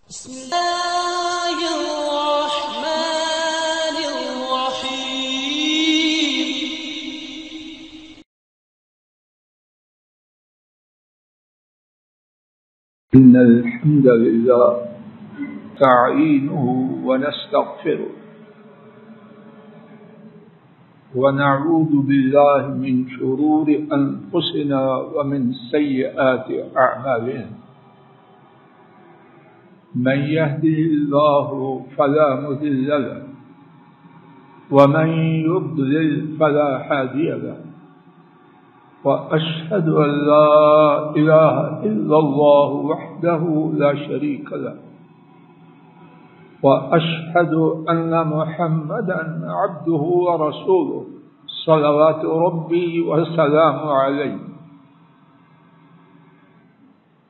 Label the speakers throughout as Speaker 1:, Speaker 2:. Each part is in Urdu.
Speaker 1: بسم الله الرحمن الرحيم.
Speaker 2: إن الحمد لله نستعينه ونستغفره ونعوذ بالله من شرور أنفسنا ومن سيئات أعمالنا. من يهده الله فلا مضل له ومن يضلل فلا هادي له، وأشهد أن لا إله إلا الله وحده لا شريك له، وأشهد أن محمدا عبده ورسوله صلوات ربي وسلامه عليه.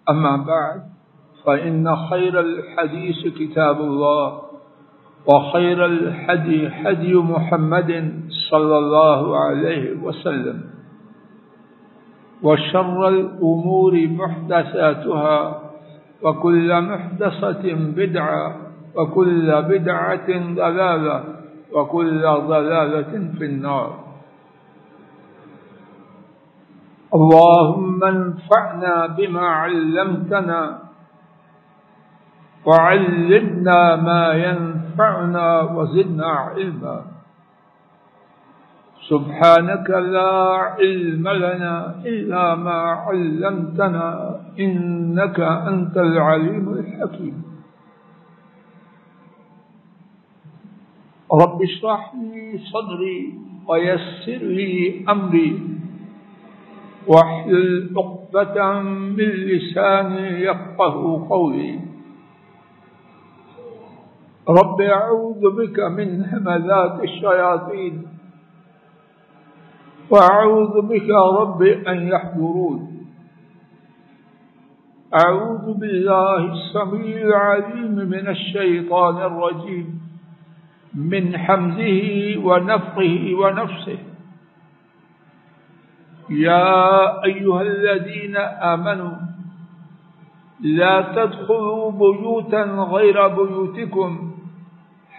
Speaker 2: أما بعد، فإن خير الحديث كتاب الله، وخير الهدي هدي محمد صلى الله عليه وسلم، وشر الأمور محدثاتها، وكل محدثة بدعة، وكل بدعة ضلالة، وكل ضلالة في النار. اللهم انفعنا بما علمتنا، وعلمنا ما ينفعنا، وزدنا علما. سبحانك لا علم لنا إلا ما علمتنا إنك أنت العليم الحكيم. رب اشرح لي صدري ويسر لي أمري واحلل عقدة من لساني يفقهوا قولي. رب أعوذ بك من همزات الشياطين، وأعوذ بك رب أن يحضرون. أعوذ بالله السميع العليم من الشيطان الرجيم، من حمزه ونفخه ونفسه. يا أيها الذين آمنوا لا تدخلوا بيوتا غير بيوتكم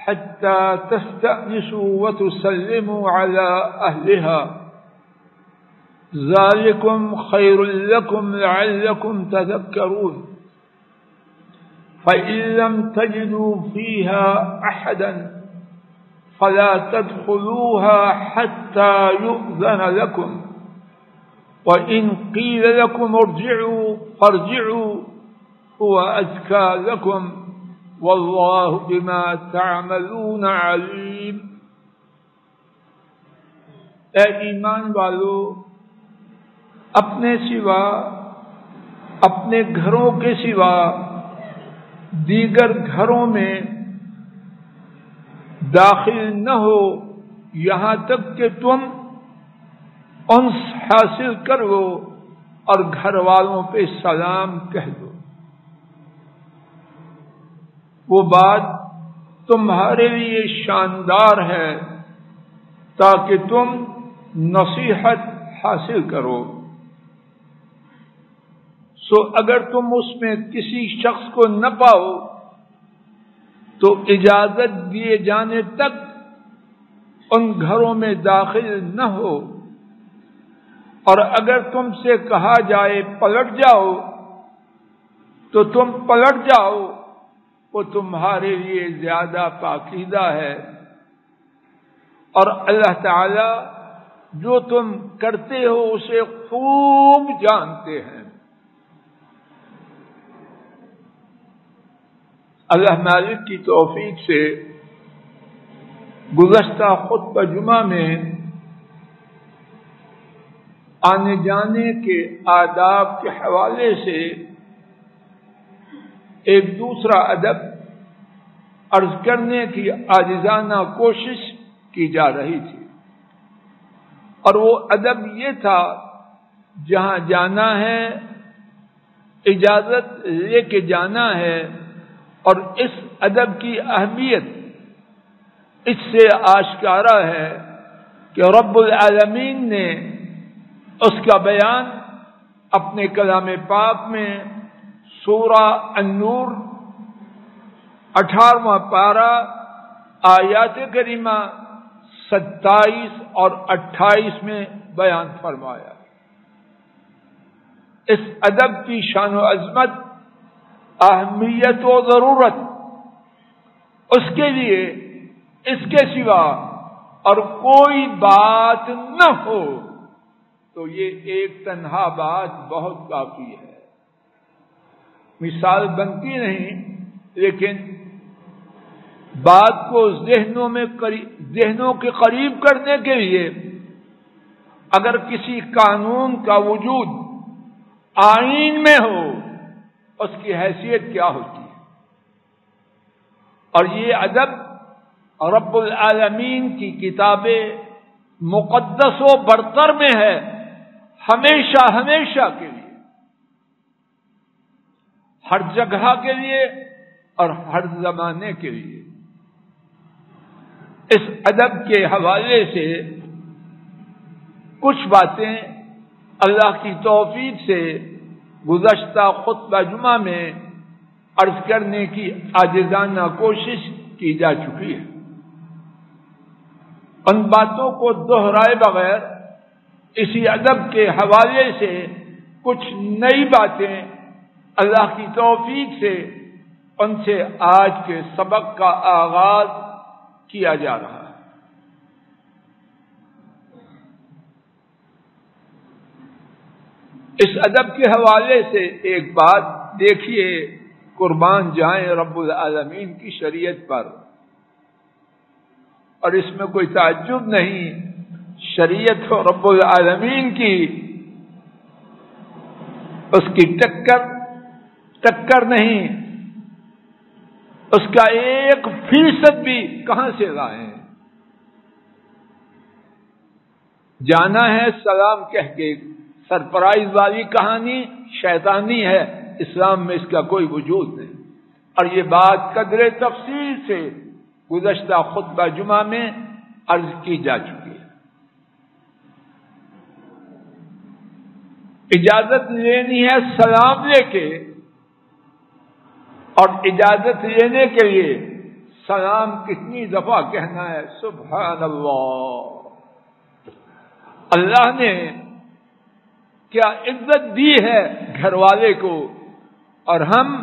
Speaker 2: حتى تستأنسوا وتسلموا على أهلها، ذلكم خير لكم لعلكم تذكرون. فإن لم تجدوا فيها أحدا فلا تدخلوها حتى يؤذن لكم، وإن قيل لكم ارجعوا فارجعوا هو أزكى لكم، والله بما تعملون علیم۔ اے ایمان والو، اپنے سوا، اپنے گھروں کے سوا دیگر گھروں میں داخل نہ ہو یہاں تک کہ تم انس حاصل کرو اور گھر والوں پہ سلام کہہ دو۔ وہ بات تمہارے لیے شاندار ہے تاکہ تم نصیحت حاصل کرو۔ سو اگر تم اس میں کسی شخص کو نہ پاؤ تو اجازت دیے جانے تک ان گھروں میں داخل نہ ہو، اور اگر تم سے کہا جائے پلٹ جاؤ تو تم پلٹ جاؤ، وہ تمہارے لیے زیادہ پاکیزہ ہے، اور اللہ تعالی جو تم کرتے ہو اسے خوب جانتے ہیں۔ اللہ مالک کی توفیق سے گزشتہ خطبہ جمعہ میں آنے جانے کے آداب کے حوالے سے ایک دوسرا ادب عرض کرنے کی عاجزانہ کوشش کی جا رہی تھی، اور وہ ادب یہ تھا جہاں جانا ہے اجازت لے کے جانا ہے، اور اس ادب کی اہمیت اس سے آشکارا ہے کہ رب العالمین نے اس کا بیان اپنے کلام پاک میں سورہ النور 18واں پارہ آیات کریمہ 27 اور 28 میں بیان فرمایا۔ اس ادب کی شان و عظمت، اہمیت و ضرورت، اس کے لیے اس کے سوا اور کوئی بات نہ ہو تو یہ ایک تنہا بات بہت کافی ہے۔ مثال بنتی نہیں، لیکن بات کو ذہنوں کے قریب کرنے کے لیے اگر کسی قانون کا وجود آئین میں ہو، اس کی حیثیت کیا ہوتی ہے؟ اور یہ ادب رب العالمین کی کتاب مقدس و برتر میں ہے، ہمیشہ ہمیشہ کے لیے، ہر جگہ کے لیے اور ہر زمانے کے لیے۔ اس ادب کے حوالے سے کچھ باتیں اللہ کی توفیق سے گزشتہ خطبہ جمعہ میں عرض کرنے کی عاجزانہ کوشش کی جا چکی ہے۔ ان باتوں کو دہرائے بغیر اسی ادب کے حوالے سے کچھ نئی باتیں اللہ کی توفیق سے ان سے آج کے سبق کا آغاز کیا جا رہا ہے۔ اس ادب کے حوالے سے ایک بات دیکھیے، قربان جائیں رب العالمین کی شریعت پر، اور اس میں کوئی تعجب نہیں، شریعت و رب العالمین کی اس کی ٹکر نہیں، اس کا 1% بھی کہاں سے لائیں؟ جانا ہے سلام کہہ کے، سرپرائز والی کہانی شیطانی ہے، اسلام میں اس کا کوئی وجود نہیں، اور یہ بات قدر تفصیل سے گزشتہ خطبہ جمعہ میں عرض کی جا چکی ہے۔ اجازت لینی ہے سلام لے کے، اور اجازت لینے کے لیے سلام کتنی دفعہ کہنا ہے؟ سبحان اللہ! اللہ نے کیا عزت دی ہے گھر والے کو، اور ہم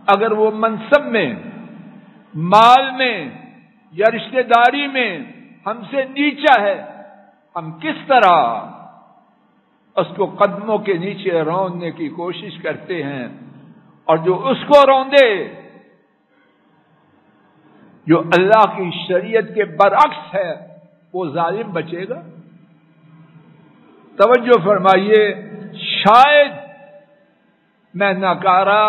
Speaker 2: اگر وہ منصب میں، مال میں یا رشتہ داری میں ہم سے نیچا ہے، ہم کس طرح اس کو قدموں کے نیچے روننے کی کوشش کرتے ہیں، اور جو اس کو روندے، جو اللہ کی شریعت کے برعکس ہے، وہ ظالم بچے گا؟ توجہ فرمائیے، شاید میں ناکارہ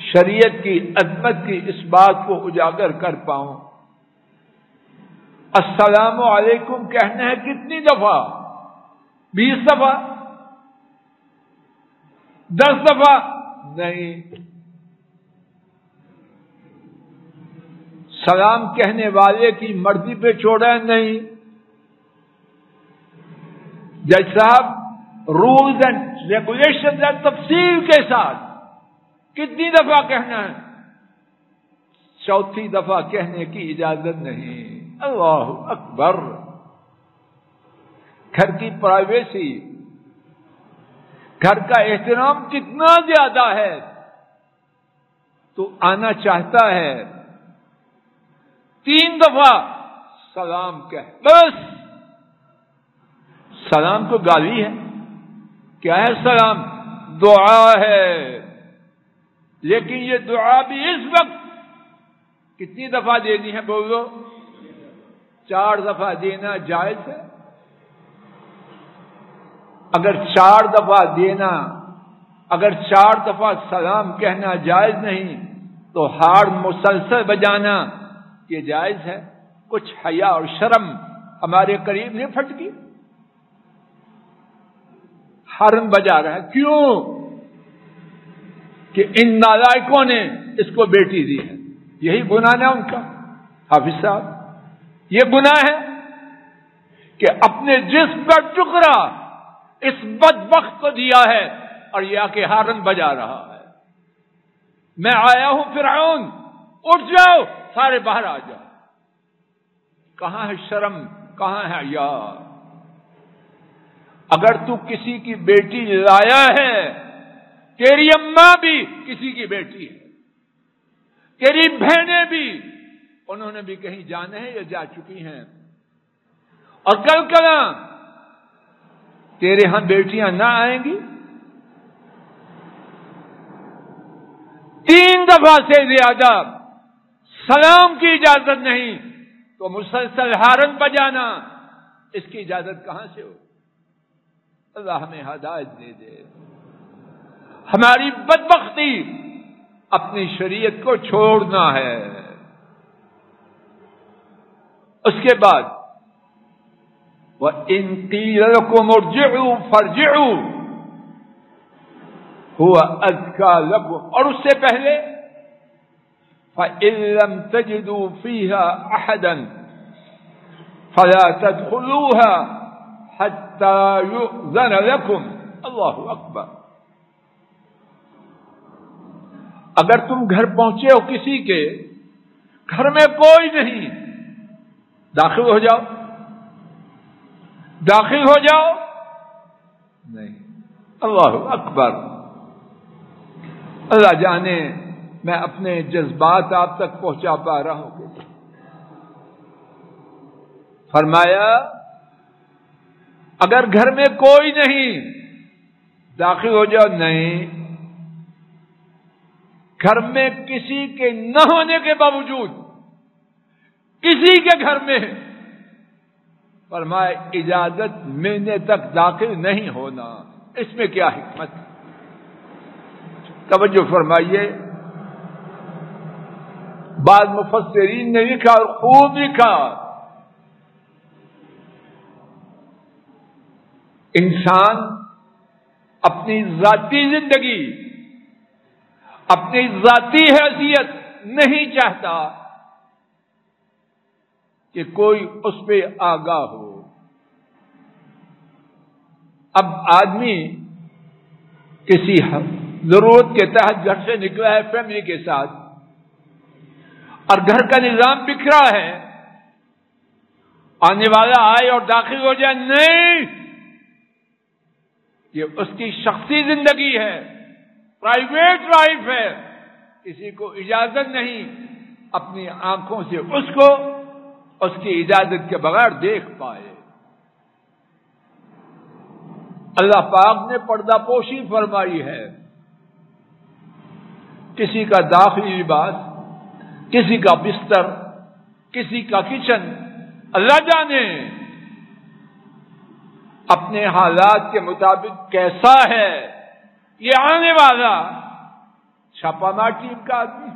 Speaker 2: شریعت کی عظمت کی اس بات کو اجاگر کر پاؤں۔ السلام علیکم کہنا ہے کتنی دفعہ؟ 20 دفعہ؟ 10 دفعہ؟ نہیں۔ سلام کہنے والے کی مرضی پہ چھوڑا نہیں۔ جج صاحب، رولز اینڈ ریگولیشن تفصیل کے ساتھ کتنی دفعہ کہنا ہے؟ 4تھی دفعہ کہنے کی اجازت نہیں۔ اللہ اکبر! گھر کی پرائیویسی، گھر کا احترام کتنا زیادہ ہے، تو آنا چاہتا ہے 3 دفعہ سلام کہہ، بس۔ سلام تو گالی ہے، کیا ہے سلام؟ دعا ہے، لیکن یہ دعا بھی اس وقت کتنی دفعہ دینی ہے؟ بولو۔ 4 دفعہ دینا جائز ہے؟ اگر 4 دفعہ دینا، اگر 4 دفعہ سلام کہنا جائز نہیں، تو ہارن مسلسل بجانا یہ جائز ہے؟ کچھ حیا اور شرم ہمارے قریب نہیں پھٹکی؟ ہارن بجا رہا ہے، کیوں؟ کہ ان نالائکوں نے اس کو بیٹی دی ہے، یہی گناہ ہے ان کا۔ حافظ صاحب، یہ گناہ ہے کہ اپنے جسم کا ٹکڑا اس بدبخت کو دیا ہے، اور یہ آ کے ہارن بجا رہا ہے۔ میں آیا ہوں فرعون، اٹھ جاؤ، سارے باہر آ جاؤ۔ کہاں ہے شرم، کہاں ہے حیا؟ اگر تو کسی کی بیٹی لایا ہے، تیری اماں بھی کسی کی بیٹی ہے، تیری بہنیں بھی، انہوں نے بھی کہیں جانا ہے یا جا چکی ہیں، اور کل کلا تیرے ہاں بیٹیاں نہ آئیں گی؟ 3 دفعہ سے زیادہ سلام کی اجازت نہیں تو مسلسل ہارن بجانا، اس کی اجازت کہاں سے ہو؟ اللہ ہمیں ہدایت دے دے۔ ہماری بدبختی اپنی شریعت کو چھوڑنا ہے۔ اس کے بعد وَإِن قِيلَ لَكُمُ ارْجِعُوا فَارْجِعُوا هُوَ أَزْكَىٰ لَكُمْ، اور اس سے پہلے فَإِن لَّمْ تَجِدُوا فِيهَا أَحَدًا فَلَا تَدْخُلُوهَا حَتَّىٰ يُؤْذَنَ لَكُمْ۔ اللہ اکبر۔ اگر تم گھر پہنچے ہو کسی کے، گھر میں کوئی نہیں، داخل ہو جاؤ، داخل ہو جاؤ نہیں۔ اللہ اکبر۔ اللہ جانے میں اپنے جذبات آپ تک پہنچا پا رہا ہوں۔ فرمایا اگر گھر میں کوئی نہیں، داخل ہو جاؤ نہیں۔ گھر میں کسی کے نہ ہونے کے باوجود کسی کے گھر میں فرمائے اجازت ملنے تک داخل نہیں ہونا، اس میں کیا حکمت؟ توجہ فرمائیے۔ بعض مفسرین نے لکھا اور خوب لکھا، انسان اپنی ذاتی زندگی، اپنی ذاتی حیثیت نہیں چاہتا کہ کوئی اس پہ آگاہ ہو۔ اب آدمی کسی ضرورت کے تحت گھر سے نکلا ہے فیملی کے ساتھ، اور گھر کا نظام بکھرا ہے، آنے والا آئے اور داخل ہو جائے نہیں، یہ اس کی شخصی زندگی ہے، پرائیویٹ لائف ہے، کسی کو اجازت نہیں اپنی آنکھوں سے اس کو اس کی اجازت کے بغیر دیکھ پائے۔ اللہ پاک نے پردہ پوشی فرمائی ہے، کسی کا داخلی لباس، کسی کا بستر، کسی کا کچن، اللہ جانے اپنے حالات کے مطابق کیسا ہے۔ یہ آنے والا چھاپا مار ٹیم کا آدمی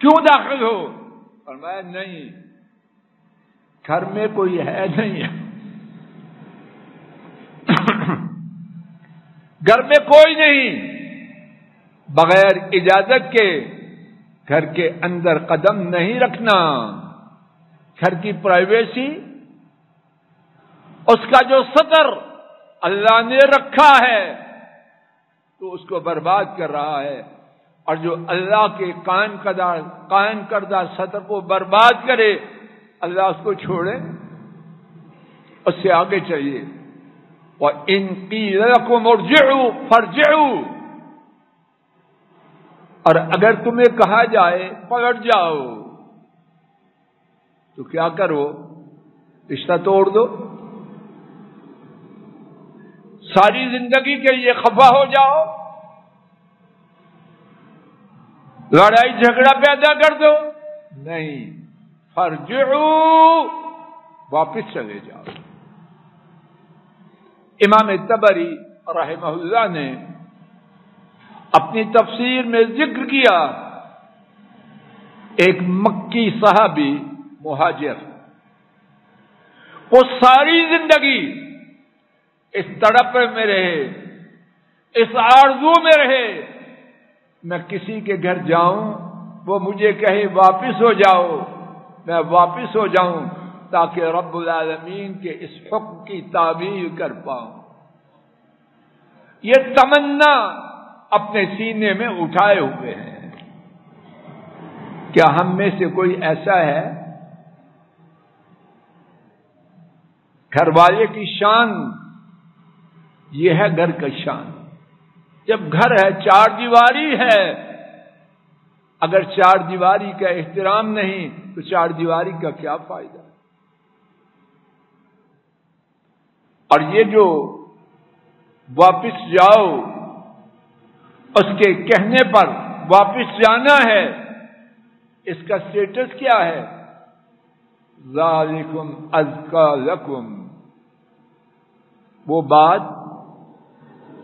Speaker 2: کیوں داخل ہو؟ فرمایا نہیں، گھر میں کوئی ہے نہیں ہے، گھر میں کوئی نہیں، بغیر اجازت کے گھر کے اندر قدم نہیں رکھنا۔ گھر کی پرائیویسی، اس کا جو سطر اللہ نے رکھا ہے تو اس کو برباد کر رہا ہے، اور جو اللہ کے قائم کردہ سطر کو برباد کرے، اللہ اس کو چھوڑے، اس سے آگے چلیے۔ وَإِن قِيلَ لَكُمُ ارْجِعُوا فَارْجِعُوا، اور اگر تمہیں کہا جائے پلٹ جاؤ تو کیا کرو؟ رشتہ توڑ دو، ساری زندگی کے لیے خفا ہو جاؤ، لڑائی جھگڑا پیدا کر دو؟ نہیں، فارجعوا، واپس چلے جاؤ۔ امام طبری رحمہ اللہ نے اپنی تفسیر میں ذکر کیا، ایک مکی صحابی مہاجر، وہ ساری زندگی اس تڑپ میں رہے، اس آرزو میں رہے، میں کسی کے گھر جاؤں وہ مجھے کہے واپس ہو جاؤ، میں واپس ہو جاؤں تاکہ رب العالمین کے اس حکم کی تعبیر کر پاؤں۔ یہ تمنا اپنے سینے میں اٹھائے ہوئے ہیں۔ کیا ہم میں سے کوئی ایسا ہے؟ گھر والے کی شان یہ ہے گھر کا شان. جب گھر ہے، چار دیواری ہے، اگر چار دیواری کا احترام نہیں تو چار دیواری کا کیا فائدہ؟ اور یہ جو واپس جاؤ اس کے کہنے پر واپس جانا ہے، اس کا سٹیٹس کیا ہے؟ ذالکم ازکا لکم. وہ بات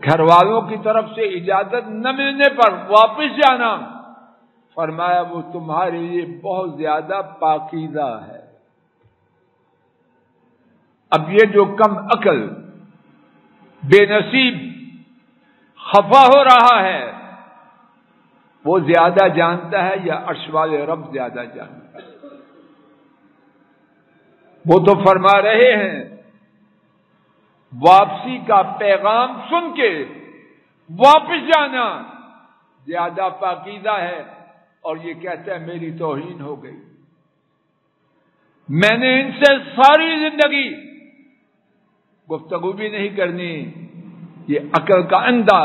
Speaker 2: گھر والوں کی طرف سے اجازت نہ ملنے پر واپس جانا، فرمایا وہ تمہارے لیے بہت زیادہ پاکیزہ ہے. اب یہ جو کم عقل بے نصیب خفا ہو رہا ہے، وہ زیادہ جانتا ہے یا عرش والے رب زیادہ جانتا ہے؟ وہ تو فرما رہے ہیں واپسی کا پیغام سن کے واپس جانا زیادہ پاکیزہ ہے، اور یہ کہتا ہے میری توہین ہو گئی، میں نے ان سے ساری زندگی گفتگو بھی نہیں کرنی. یہ عقل کا اندھا،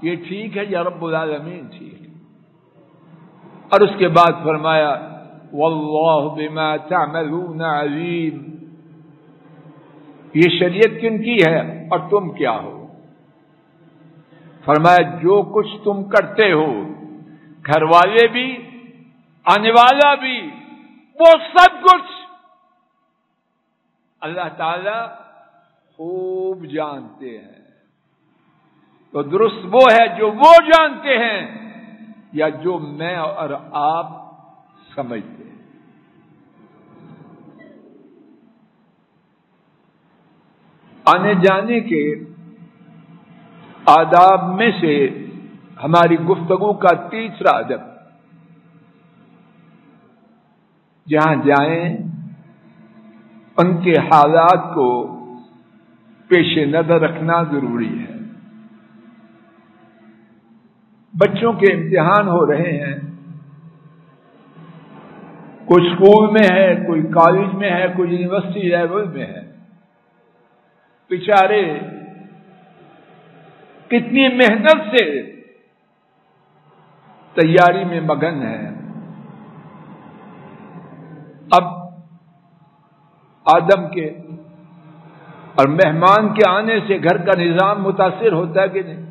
Speaker 2: یہ ٹھیک ہے یا رب العالمین ٹھیک ہے؟ اور اس کے بعد فرمایا واللہ بما تعملون علیم. یہ شریعت کن کی ہے اور تم کیا ہو؟ فرمایا جو کچھ تم کرتے ہو، گھر والے بھی، آنے والا بھی، وہ سب کچھ اللہ تعالی خوب جانتے ہیں. تو درست وہ ہے جو وہ جانتے ہیں یا جو میں اور آپ سمجھتے ہیں. آنے جانے کے آداب میں سے ہماری گفتگو کا تیسرا ادب، جہاں جائیں ان کے حالات کو پیش نظر رکھنا ضروری ہے. بچوں کے امتحان ہو رہے ہیں، کوئی اسکول میں ہے، کوئی کالج میں ہے، کوئی یونیورسٹی لیول میں ہے. بیچارے کتنی محنت سے تیاری میں مگن ہیں. اب آدم کے اور مہمان کے آنے سے گھر کا نظام متاثر ہوتا ہے کہ نہیں؟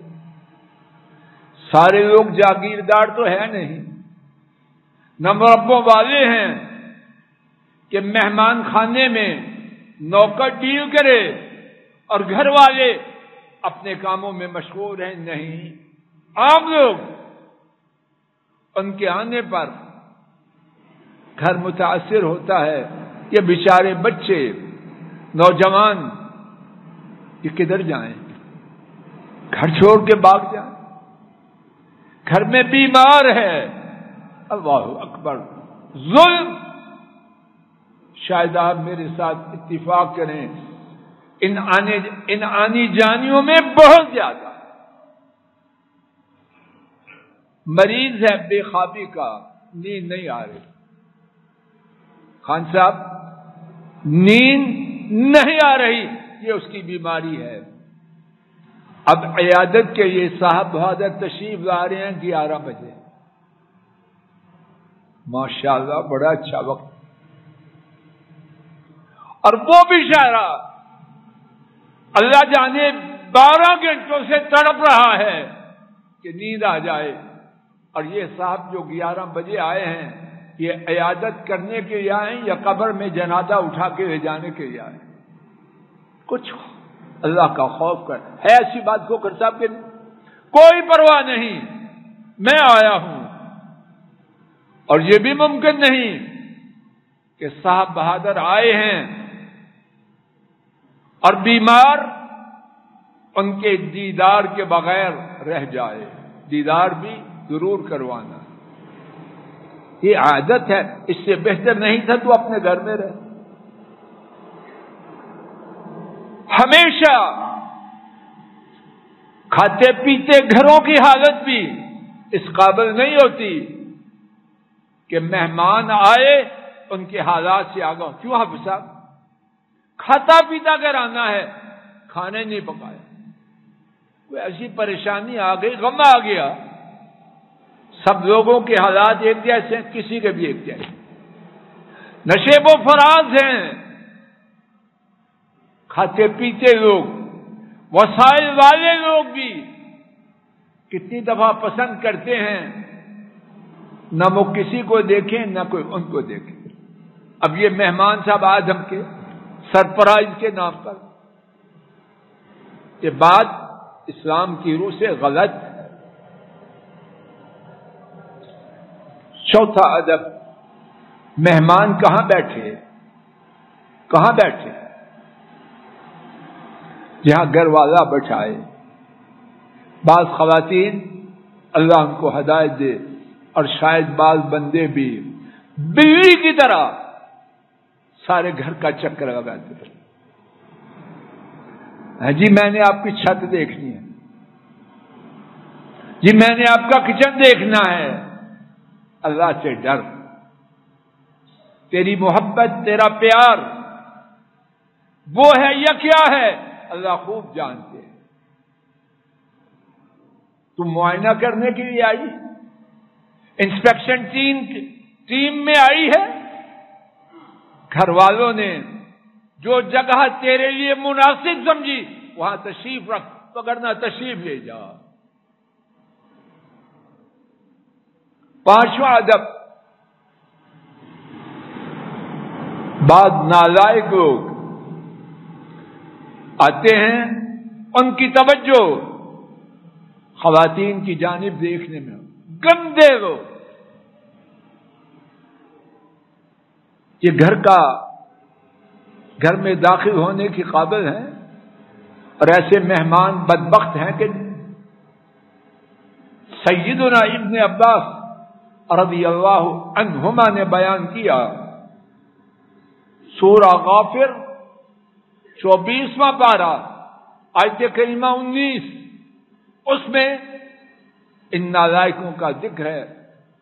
Speaker 2: سارے لوگ جاگیردار تو ہے نہیں، نہ مربوں والے ہیں کہ مہمان خانے میں نوکر ڈیل کرے اور گھر والے اپنے کاموں میں مشغول ہیں. نہیں، عام لوگ ان کے آنے پر گھر متاثر ہوتا ہے. یہ بیچارے بچے، نوجوان، یہ کدھر جائیں؟ گھر چھوڑ کے بھاگ جائیں. گھر میں بیمار ہے، اللہ اکبر، ظلم. شاید آپ میرے ساتھ اتفاق کریں، ان آنی جانیوں میں بہت زیادہ مریض ہے بے خوابی کا، نیند نہیں آ رہی. خان صاحب نیند نہیں آ رہی، یہ اس کی بیماری ہے. اب عیادت کے یہ صاحب بہادر تشریف لا رہے ہیں 11 بجے. ماشاءاللہ بڑا اچھا وقت. اور وہ بھی شاعرہ اللہ جانے 12 گھنٹوں سے تڑپ رہا ہے کہ نیند آ جائے. اور یہ صاحب جو 11 بجے آئے ہیں، یہ عیادت کرنے کے لیے آئے یا قبر میں جنازہ اٹھا کے لے جانے کے لیے آئے؟ کچھ اللہ کا خوف کر ہے ایسی بات کو کر صاحب کے کوئی پرواہ نہیں، میں آیا ہوں. اور یہ بھی ممکن نہیں کہ صاحب بہادر آئے ہیں اور بیمار ان کے دیدار کے بغیر رہ جائے. دیدار بھی ضرور کروانا، یہ عادت ہے. اس سے بہتر نہیں تھا تو اپنے گھر میں رہ. ہمیشہ کھاتے پیتے گھروں کی حالت بھی اس قابل نہیں ہوتی کہ مہمان آئے ان کے حالات سے آگاہ. کیوں حافظ صاحب؟ کھاتا پیتا کر آنا ہے، کھانے نہیں پکایا، کوئی ایسی پریشانی آ گئی، غم آ گیا. سب لوگوں کے حالات ایک جیسے ہیں، کسی کے بھی ایک جیسے. نشیب و فراز ہیں کھاتے پیتے لوگ، وسائل والے لوگ بھی کتنی دفعہ پسند کرتے ہیں نہ وہ کسی کو دیکھیں نہ کوئی ان کو دیکھے. اب یہ مہمان صاحب آدم کے سرپرائز کے نام پر، یہ بات اسلام کی روح سے غلط ہے. چوتھا ادب، مہمان کہاں بیٹھے؟ کہاں بیٹھے؟ جہاں گھر والا بٹھائے. بعض خواتین اللہ ان کو ہدایت دے، اور شاید بعض بندے بھی بلی کی طرح سارے گھر کا چکر لگاتے ہیں. جی میں نے آپ کی چھت دیکھنی ہے، جی میں نے آپ کا کچن دیکھنا ہے. اللہ سے ڈر، تیری محبت تیرا پیار وہ ہے یا کیا ہے اللہ خوب جانتے ہیں. تم معائنہ کرنے کے لیے آئی، انسپیکشن ٹیم میں آئی ہے. گھر والوں نے جو جگہ تیرے لیے مناسب سمجھی وہاں تشریف رکھ، پکڑنا تشریف لے جا. پانچواں ادب، بعض نالائق لوگ آتے ہیں، ان کی توجہ خواتین کی جانب دیکھنے میں. گندے لوگ، یہ گھر میں داخل ہونے کی قابل ہیں، اور ایسے مہمان بدبخت ہیں کہ سیدنا ابن عباس رضی اللہ عنہما نے بیان کیا، سورہ غافر 24واں پارہ آیت کریمہ 19، اس میں ان نالائقوں کا ذکر ہے.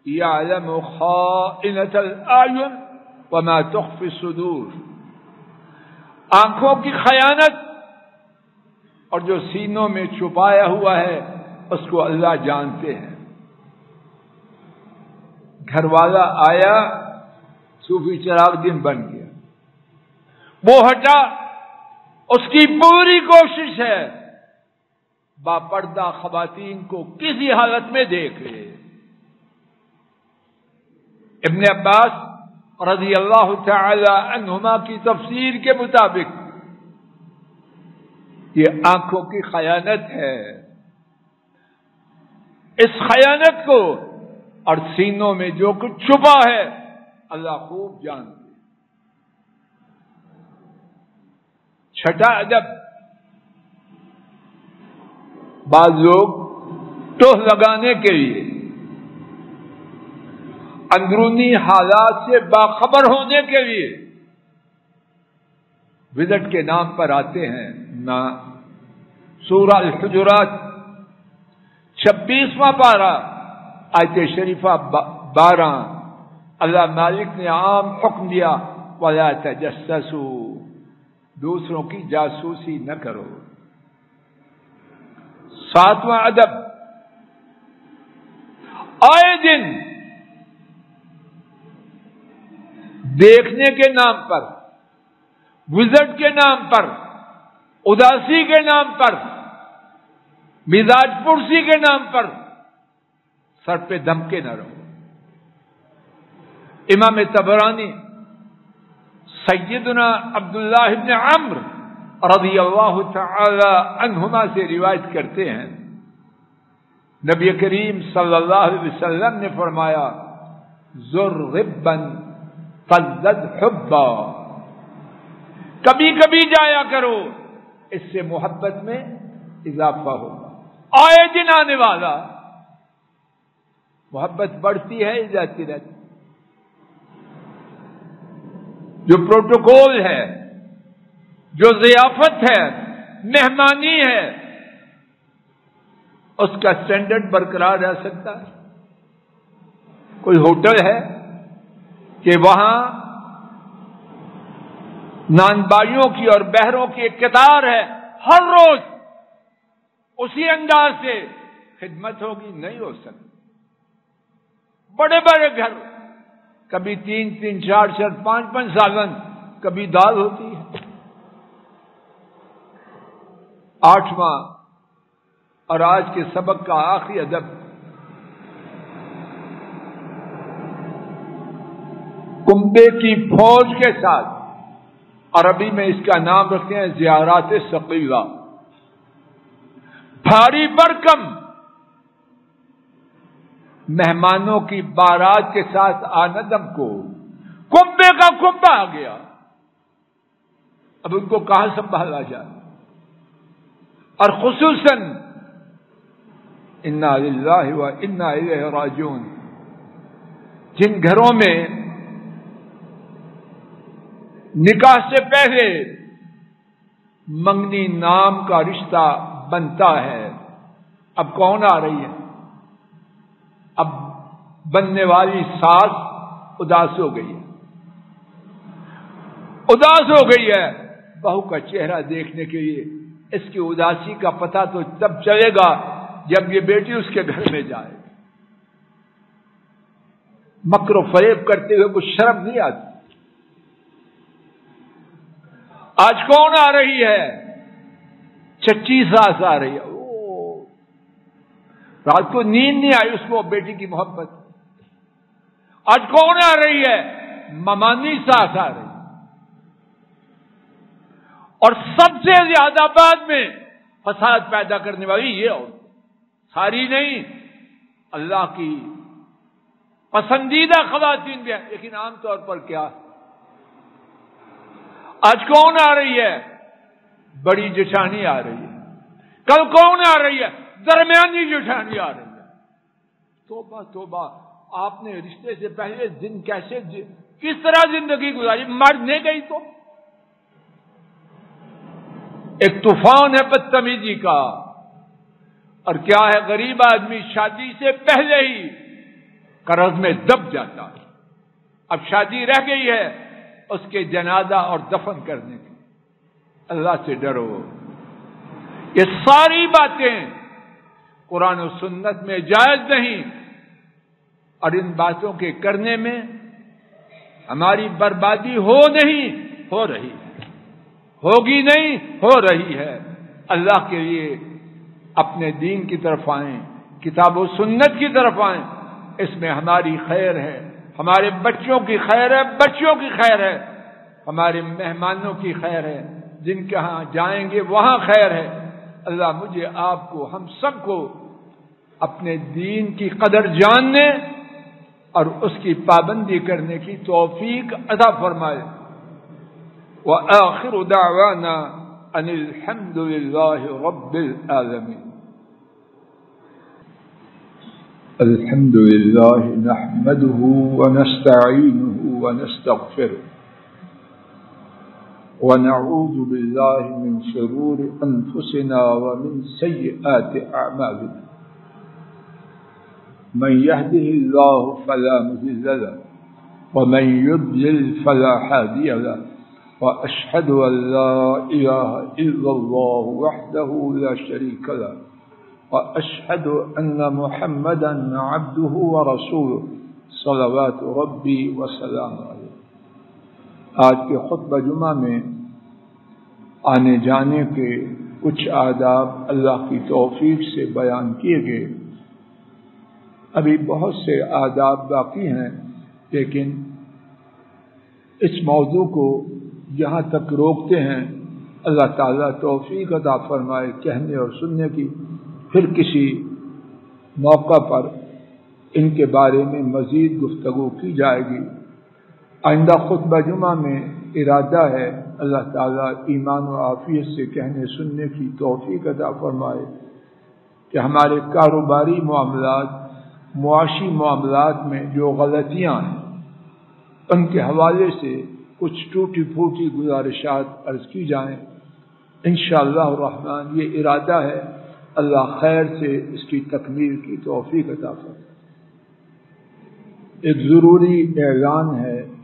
Speaker 2: یعلم خائنۃ الاعین وما تخفی الصدور. آنکھوں کی خیانت اور جو سینوں میں چھپایا ہوا ہے اس کو اللہ جانتے ہیں. گھر والا آیا، صوفی چراغ دن بن گیا، وہ ہٹا، اس کی پوری کوشش ہے باپردہ خواتین کو کسی حالت میں دیکھ لے. ابن عباس رضی اللہ تعالی عنہما کی تفسیر کے مطابق یہ آنکھوں کی خیانت ہے. اس خیانت کو اور سینوں میں جو کچھ چھپا ہے اللہ خوب جانتے. چھٹا ادب، بعض لوگ ٹوہ لگانے کے لیے، اندرونی حالات سے باخبر ہونے کے لیے وزٹ کے نام پر آتے ہیں. نہ، سورہ الحجرات 26واں پارہ آیت شریفہ 12، اللہ مالک نے عام حکم دیا وَلَا تَجَسَّسُوا، دوسروں کی جاسوسی نہ کرو. ساتواں ادب، آئے دن دیکھنے کے نام پر، وزٹ کے نام پر، اداسی کے نام پر، مزاج پرسی کے نام پر سر پہ دم کے نہ رہو. امام طبرانی سیدنا عبداللہ ابن عمرو رضی اللہ تعالی عنہما سے روایت کرتے ہیں، نبی کریم صلی اللہ علیہ وسلم نے فرمایا زر غبا فزد حبا، کبھی کبھی جایا کرو، اس سے محبت میں اضافہ ہوگا. آئے دن آنے والا، محبت بڑھتی ہے جاتی رہتی. جو پروٹوکول ہے، جو ضیافت ہے، مہمانی ہے، اس کا سٹینڈرڈ برقرار رہ سکتا ہے. کوئی ہوٹل ہے کہ وہاں نانبائیوں کی اور بہروں کی ایک قطار ہے، ہر روز اسی انداز سے خدمت ہوگی؟ نہیں ہو سکتی۔ بڑے بڑے گھر، کبھی 3-3 4-4 5-5 سالن، کبھی دال ہوتی ہے۔ 8واں اور آج کے سبق کا آخری ادب، کنبے کی فوج کے ساتھ، عربی میں اس کا نام رکھتے ہیں زیارات ثقیلہ، بھاری بھرکم مہمانوں کی بارات کے ساتھ آندم کو کنبے کا کنبا آ گیا۔ اب ان کو کہاں سنبھالا جائے؟ اور خصوصاً انا للہ و انا الیہ راجعون، جن گھروں میں نکاح سے پہلے منگنی نام کا رشتہ بنتا ہے، اب کون آ رہی ہے؟ اب بننے والی ساس اداس ہو گئی ہے، اداس ہو گئی ہے۔ بہو کا چہرہ دیکھنے کے لیے اس کی اداسی کا پتہ تو تب چلے گا جب یہ بیٹی اس کے گھر میں جائے۔ مکر و فریب کرتے ہوئے کچھ شرم نہیں آتی۔ آج کون آ رہی ہے؟ چچی ساس آ رہی ہے۔ رات کو نیند نہیں آئی اس کو بیٹی کی محبت۔ آج کون آ رہی ہے؟ ممانی ساس آ رہی ہے۔ اور سب سے زیادہ بعد میں فساد پیدا کرنے والی یہ عورت، ساری نہیں، اللہ کی پسندیدہ خواتین بھی ہیں، لیکن عام طور پر کیا؟ آج کون آ رہی ہے؟ بڑی جٹھانی آ رہی ہے۔ کل کون آ رہی ہے؟ درمیانی جٹھانی آ رہی ہے۔ توبہ توبہ، آپ نے رشتے سے پہلے دن کس طرح زندگی گزاری؟ مرنے گئی تو ایک طوفان ہے بدتمیزی کا۔ اور کیا ہے، غریب آدمی شادی سے پہلے ہی قرض میں دب جاتا ہے۔ اب شادی رہ گئی ہے اس کے جنازہ اور دفن کرنے کی۔ اللہ سے ڈرو۔ یہ ساری باتیں قرآن و سنت میں جائز نہیں، اور ان باتوں کے کرنے میں ہماری بربادی ہو رہی ہے، ہوگی نہیں، ہو رہی ہے۔ اللہ کے لیے اپنے دین کی طرف آئیں، کتاب و سنت کی طرف آئیں، اس میں ہماری خیر ہے، ہمارے بچوں کی خیر ہے، بچوں کی خیر ہے، ہمارے مہمانوں کی خیر ہے، جن کے ہاں جائیں گے وہاں خیر ہے۔ اللہ مجھے، آپ کو، ہم سب کو اپنے دین کی قدر جاننے اور اس کی پابندی کرنے کی توفیق عطا فرمائے۔ وآخر دعوانا ان الحمد للہ رب العالمین۔ الحمد للہ نحمده ونستعینه ونستغفره ونعوذ باللہ من شرور انفسنا ومن سیئات اعمالنا، من يهده الله فلا مضل له ومن يضلل فلا هادي له، وأشهد أن لا إله إلا الله وحده لا شريك له، وأشهد أن محمدا عبده ورسوله صلوات ربي وسلامه عليه۔ آج کے خطبہ جمعہ میں آنے جانے کے کچھ آداب اللہ کی توفیق سے بیان کیے گئے۔ ابھی بہت سے آداب باقی ہیں، لیکن اس موضوع کو یہاں تک روکتے ہیں۔ اللہ تعالیٰ توفیق عطا فرمائے کہنے اور سننے کی، پھر کسی موقع پر ان کے بارے میں مزید گفتگو کی جائے گی۔ آئندہ خطبہ جمعہ میں ارادہ ہے اللہ تعالیٰ ایمان و عافیت سے کہنے سننے کی توفیق عطا فرمائے کہ ہمارے کاروباری معاملات، معاشی معاملات میں جو غلطیاں ہیں ان کے حوالے سے کچھ ٹوٹی پھوٹی گزارشات عرض کی جائیں۔ انشاءاللہ الرحمن یہ ارادہ ہے، اللہ خیر سے اس کی تکمیل کی توفیق عطا فرمائے۔ ایک ضروری اعلان ہے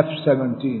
Speaker 2: F17